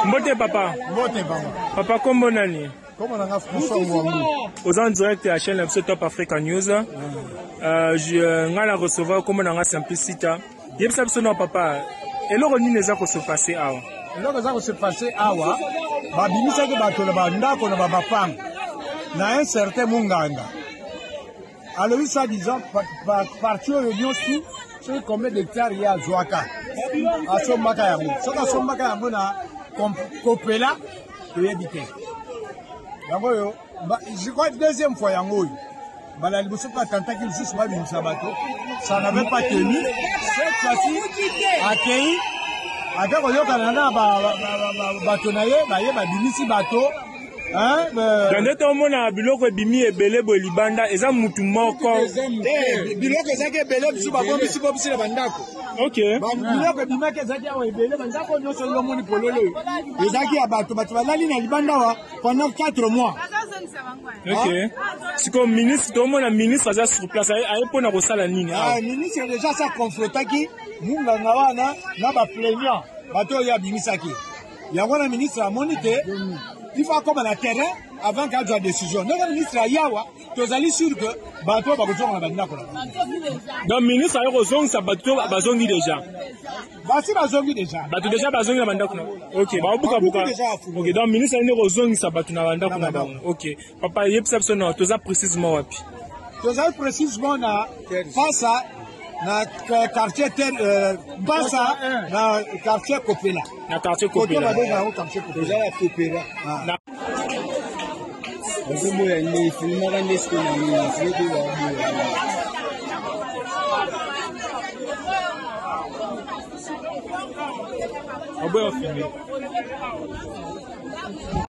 Mbote papa. Mbote papa. Papa kombo nani? Comment on a François Mwambu. Aux en direct à la chaîne Top Africa News. Je vais recevoir comment on a simplicité. Il y a ça papa. Et là on est ça se passer à. Et là ça se passer à wa. Ba bimisa ke bato na banda ko na bapang. Na un certain munganga. Alors ça disant parti au union si c'est combien d'hectares il y a à Zouaka. À Sombaka yango. Ça ka Sombaka yango na Kopela to yebite. Yango yo, je crois deuxième fois yango yo. La liboso pas tentacule juste ma bim sabato. Ça n'avait pas tenu. Cette fois-ci, accueilli. Avec le Canada, bateau naïe, ba bimisi bateau. Hein? Dans des temps, on a biloko bimi et belé bolibanda. Et ça mutu moko. Biloko zake belé bisu ba bombi si bombi si la bandako. Ok. Biloko bima ke zake awa belé bandako no so yo moni pololo. Et zake ya bateau ba lali na libanda wa pendant 4 mois. Ok. C'est comme ministre, tout le monde a ministre à sur place. Aïe pour na rosala nini. Ah, ministre déjà ça confronté qui munga ngawana na ba plaignant. Bateau ya bimisaki. Yango na ministre a monité. Il faut comme la terrain avant qu'il y ait une décision. Notre ministre a Yawa, tu es sûr que bateau va besoin de la bandako. Donc ministre a besoin ça bateau a besoin déjà. Basi bazongi déjà. Bateau déjà besoin de la bandako. Ok, ba buka buka. Ok, donc ministre a besoin ça bateau na bandako na ba. Ok. Papa yep ça non, tu as précisément wapi. Tu as précisément na face à na quartier face na quartier Kopela. Na quartier Kopela. Déjà la Kopela. Ah bon, on finit.